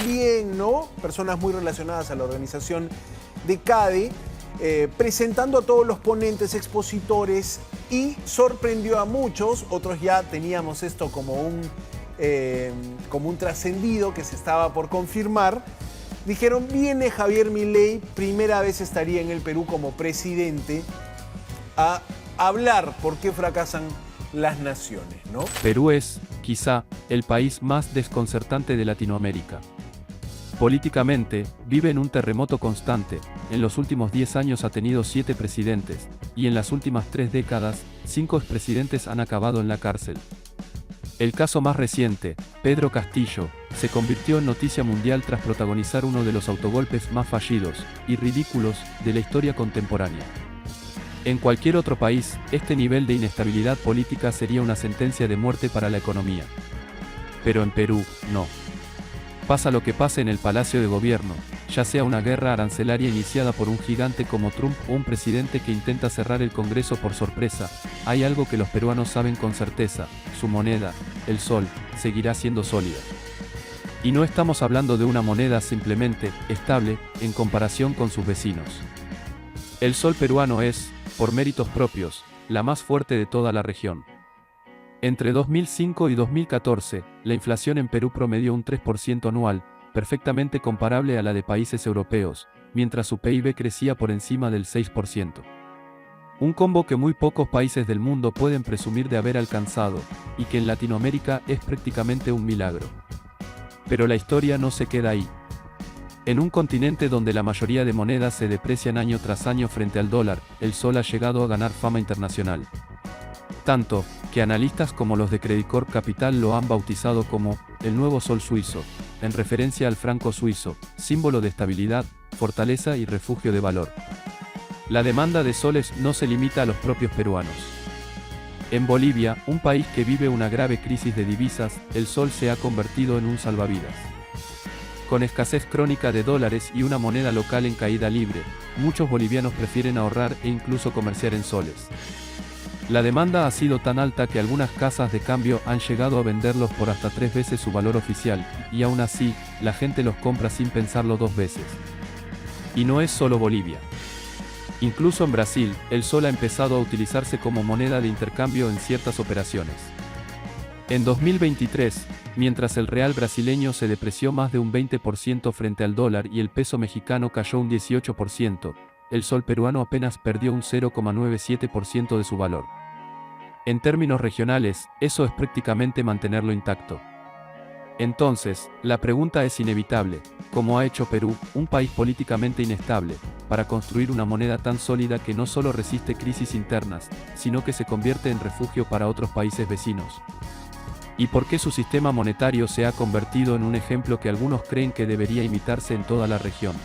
bien, ¿no? Personas muy relacionadas a la organización de CADE, presentando a todos los ponentes, expositores, y sorprendió a muchos. Otros ya teníamos esto como un trascendido que se estaba por confirmar. Dijeron, viene Javier Milei, primera vez estaría en el Perú como presidente, a hablar por qué fracasan las naciones, ¿no? Perú es, quizá, el país más desconcertante de Latinoamérica. Políticamente, vive en un terremoto constante. En los últimos 10 años ha tenido 7 presidentes, y en las últimas 3 décadas, 5 expresidentes han acabado en la cárcel. El caso más reciente, Pedro Castillo, se convirtió en noticia mundial tras protagonizar uno de los autogolpes más fallidos y ridículos de la historia contemporánea. En cualquier otro país, este nivel de inestabilidad política sería una sentencia de muerte para la economía. Pero en Perú, no. Pasa lo que pase en el Palacio de Gobierno, ya sea una guerra arancelaria iniciada por un gigante como Trump o un presidente que intenta cerrar el Congreso por sorpresa, hay algo que los peruanos saben con certeza: su moneda, el sol, seguirá siendo sólida. Y no estamos hablando de una moneda simplemente estable en comparación con sus vecinos. El sol peruano es, por méritos propios, la más fuerte de toda la región. Entre 2005 y 2014, la inflación en Perú promedió un 3% anual, perfectamente comparable a la de países europeos, mientras su PIB crecía por encima del 6%. Un combo que muy pocos países del mundo pueden presumir de haber alcanzado, y que en Latinoamérica es prácticamente un milagro. Pero la historia no se queda ahí. En un continente donde la mayoría de monedas se deprecian año tras año frente al dólar, el sol ha llegado a ganar fama internacional. Tanto, que analistas como los de Credit Corp Capital lo han bautizado como el nuevo sol suizo, en referencia al franco suizo, símbolo de estabilidad, fortaleza y refugio de valor. La demanda de soles no se limita a los propios peruanos. En Bolivia, un país que vive una grave crisis de divisas, el sol se ha convertido en un salvavidas. Con escasez crónica de dólares y una moneda local en caída libre, muchos bolivianos prefieren ahorrar e incluso comerciar en soles. La demanda ha sido tan alta que algunas casas de cambio han llegado a venderlos por hasta 3 veces su valor oficial, y aún así, la gente los compra sin pensarlo 2 veces. Y no es solo Bolivia. Incluso en Brasil, el sol ha empezado a utilizarse como moneda de intercambio en ciertas operaciones. En 2023, mientras el real brasileño se depreció más de un 20% frente al dólar y el peso mexicano cayó un 18%, el sol peruano apenas perdió un 0,97% de su valor. En términos regionales, eso es prácticamente mantenerlo intacto. Entonces, la pregunta es inevitable: ¿cómo ha hecho Perú, un país políticamente inestable, para construir una moneda tan sólida que no solo resiste crisis internas, sino que se convierte en refugio para otros países vecinos? ¿Y por qué su sistema monetario se ha convertido en un ejemplo que algunos creen que debería imitarse en toda la región?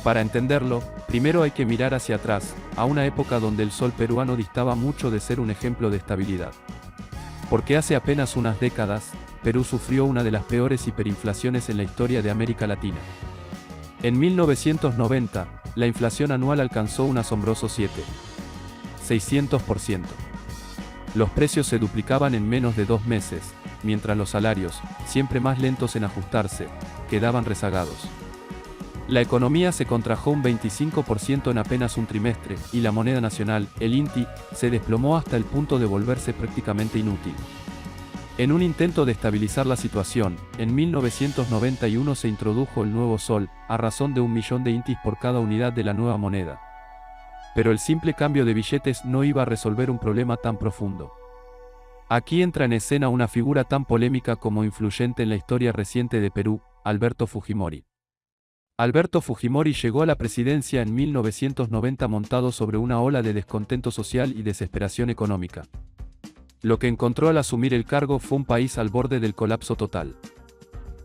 Para entenderlo, primero hay que mirar hacia atrás, a una época donde el sol peruano distaba mucho de ser un ejemplo de estabilidad. Porque hace apenas unas décadas, Perú sufrió una de las peores hiperinflaciones en la historia de América Latina. En 1990, la inflación anual alcanzó un asombroso 600%. Los precios se duplicaban en menos de 2 meses, mientras los salarios, siempre más lentos en ajustarse, quedaban rezagados. La economía se contrajo un 25% en apenas un trimestre, y la moneda nacional, el INTI, se desplomó hasta el punto de volverse prácticamente inútil. En un intento de estabilizar la situación, en 1991 se introdujo el nuevo sol, a razón de 1 millón de INTIs por cada unidad de la nueva moneda. Pero el simple cambio de billetes no iba a resolver un problema tan profundo. Aquí entra en escena una figura tan polémica como influyente en la historia reciente de Perú, Alberto Fujimori. Alberto Fujimori llegó a la presidencia en 1990 montado sobre una ola de descontento social y desesperación económica. Lo que encontró al asumir el cargo fue un país al borde del colapso total.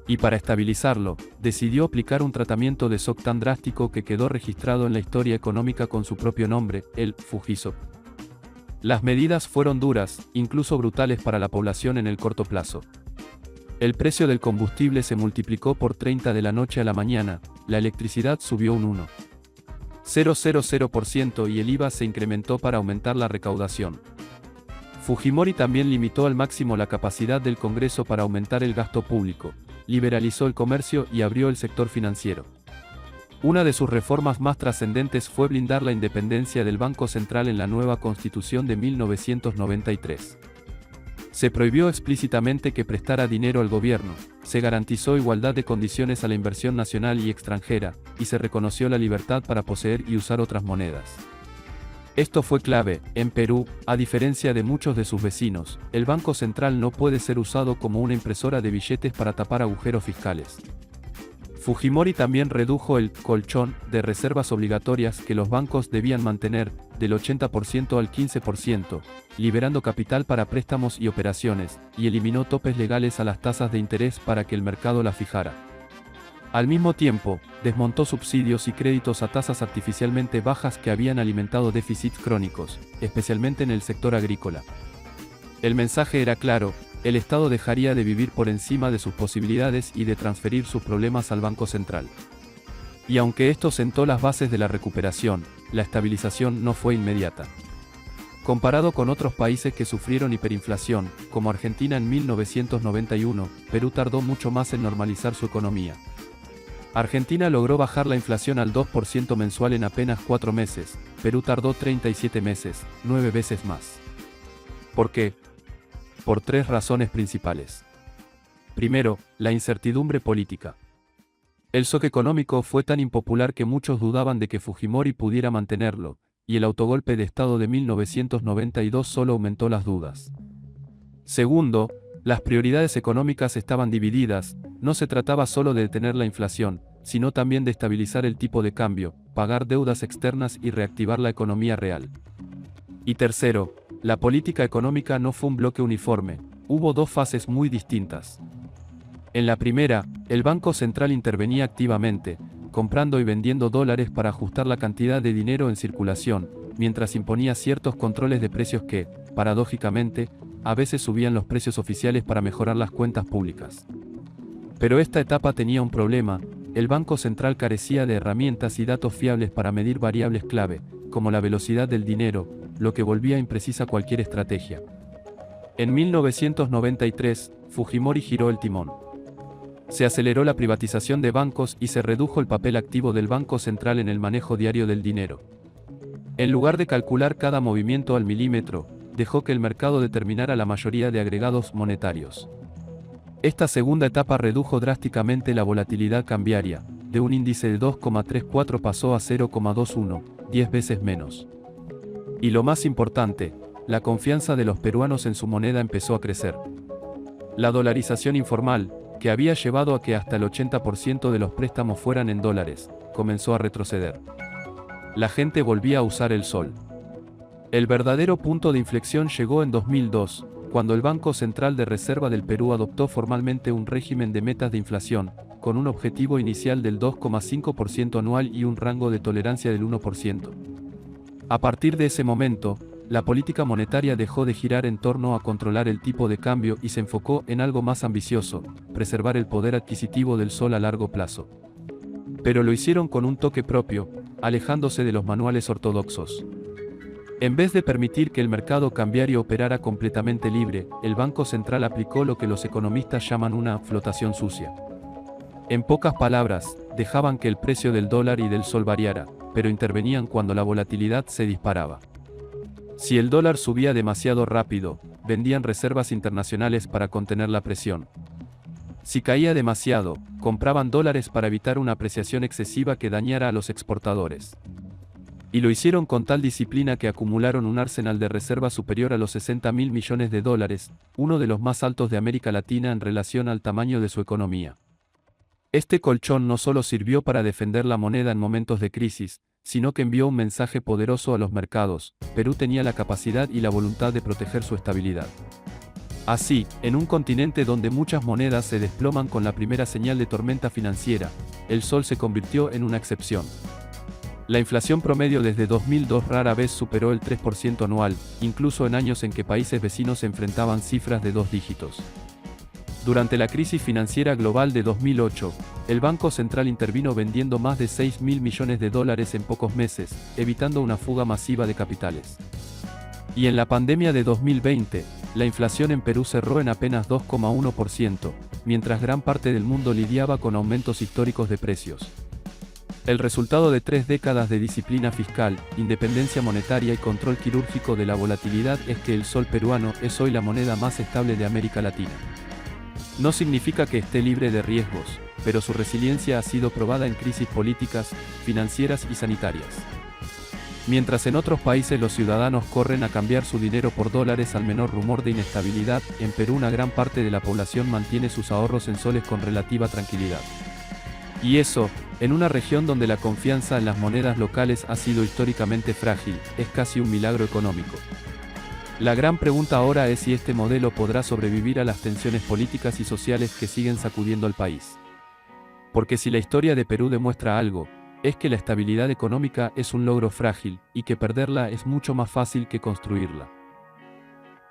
Y para estabilizarlo, decidió aplicar un tratamiento de shock tan drástico que quedó registrado en la historia económica con su propio nombre, el Fujishock. Las medidas fueron duras, incluso brutales para la población en el corto plazo. El precio del combustible se multiplicó por 30 de la noche a la mañana, la electricidad subió un 1,000% y el IVA se incrementó para aumentar la recaudación. Fujimori también limitó al máximo la capacidad del Congreso para aumentar el gasto público, liberalizó el comercio y abrió el sector financiero. Una de sus reformas más trascendentes fue blindar la independencia del Banco Central en la nueva Constitución de 1993. Se prohibió explícitamente que prestara dinero al gobierno, se garantizó igualdad de condiciones a la inversión nacional y extranjera, y se reconoció la libertad para poseer y usar otras monedas. Esto fue clave. En Perú, a diferencia de muchos de sus vecinos, el Banco Central no puede ser usado como una impresora de billetes para tapar agujeros fiscales. Fujimori también redujo el colchón de reservas obligatorias que los bancos debían mantener, del 80% al 15%, liberando capital para préstamos y operaciones, y eliminó topes legales a las tasas de interés para que el mercado las fijara. Al mismo tiempo, desmontó subsidios y créditos a tasas artificialmente bajas que habían alimentado déficits crónicos, especialmente en el sector agrícola. El mensaje era claro: el Estado dejaría de vivir por encima de sus posibilidades y de transferir sus problemas al Banco Central. Y aunque esto sentó las bases de la recuperación, la estabilización no fue inmediata. Comparado con otros países que sufrieron hiperinflación, como Argentina en 1991, Perú tardó mucho más en normalizar su economía. Argentina logró bajar la inflación al 2% mensual en apenas 4 meses, Perú tardó 37 meses, 9 veces más. ¿Por qué? Por 3 razones principales. Primero, la incertidumbre política. El shock económico fue tan impopular que muchos dudaban de que Fujimori pudiera mantenerlo, y el autogolpe de Estado de 1992 solo aumentó las dudas. Segundo, las prioridades económicas estaban divididas, no se trataba solo de detener la inflación, sino también de estabilizar el tipo de cambio, pagar deudas externas y reactivar la economía real. Y tercero, la política económica no fue un bloque uniforme, hubo 2 fases muy distintas. En la primera, el Banco Central intervenía activamente, comprando y vendiendo dólares para ajustar la cantidad de dinero en circulación, mientras imponía ciertos controles de precios que, paradójicamente, a veces subían los precios oficiales para mejorar las cuentas públicas. Pero esta etapa tenía un problema: el Banco Central carecía de herramientas y datos fiables para medir variables clave, como la velocidad del dinero, lo que volvía imprecisa cualquier estrategia. En 1993, Fujimori giró el timón. Se aceleró la privatización de bancos y se redujo el papel activo del Banco Central en el manejo diario del dinero. En lugar de calcular cada movimiento al milímetro, dejó que el mercado determinara la mayoría de agregados monetarios. Esta segunda etapa redujo drásticamente la volatilidad cambiaria, de un índice de 2,34 pasó a 0,21, 10 veces menos. Y lo más importante, la confianza de los peruanos en su moneda empezó a crecer. La dolarización informal, que había llevado a que hasta el 80% de los préstamos fueran en dólares, comenzó a retroceder. La gente volvía a usar el sol. El verdadero punto de inflexión llegó en 2002, cuando el Banco Central de Reserva del Perú adoptó formalmente un régimen de metas de inflación, con un objetivo inicial del 2,5% anual y un rango de tolerancia del 1%. A partir de ese momento, la política monetaria dejó de girar en torno a controlar el tipo de cambio y se enfocó en algo más ambicioso: preservar el poder adquisitivo del sol a largo plazo. Pero lo hicieron con un toque propio, alejándose de los manuales ortodoxos. En vez de permitir que el mercado cambiario operara completamente libre, el Banco Central aplicó lo que los economistas llaman una flotación sucia. En pocas palabras, dejaban que el precio del dólar y del sol variara, pero intervenían cuando la volatilidad se disparaba. Si el dólar subía demasiado rápido, vendían reservas internacionales para contener la presión. Si caía demasiado, compraban dólares para evitar una apreciación excesiva que dañara a los exportadores. Y lo hicieron con tal disciplina que acumularon un arsenal de reservas superior a los 60.000 millones de dólares, uno de los más altos de América Latina en relación al tamaño de su economía. Este colchón no solo sirvió para defender la moneda en momentos de crisis, sino que envió un mensaje poderoso a los mercados: Perú tenía la capacidad y la voluntad de proteger su estabilidad. Así, en un continente donde muchas monedas se desploman con la primera señal de tormenta financiera, el sol se convirtió en una excepción. La inflación promedio desde 2002 rara vez superó el 3% anual, incluso en años en que países vecinos enfrentaban cifras de 2 dígitos. Durante la crisis financiera global de 2008, el Banco Central intervino vendiendo más de 6.000 millones de dólares en pocos meses, evitando una fuga masiva de capitales. Y en la pandemia de 2020, la inflación en Perú cerró en apenas 2,1%, mientras gran parte del mundo lidiaba con aumentos históricos de precios. El resultado de 3 décadas de disciplina fiscal, independencia monetaria y control quirúrgico de la volatilidad es que el sol peruano es hoy la moneda más estable de América Latina. No significa que esté libre de riesgos, pero su resiliencia ha sido probada en crisis políticas, financieras y sanitarias. Mientras en otros países los ciudadanos corren a cambiar su dinero por dólares al menor rumor de inestabilidad, en Perú una gran parte de la población mantiene sus ahorros en soles con relativa tranquilidad. Y eso, en una región donde la confianza en las monedas locales ha sido históricamente frágil, es casi un milagro económico. La gran pregunta ahora es si este modelo podrá sobrevivir a las tensiones políticas y sociales que siguen sacudiendo al país. Porque si la historia de Perú demuestra algo, es que la estabilidad económica es un logro frágil, y que perderla es mucho más fácil que construirla.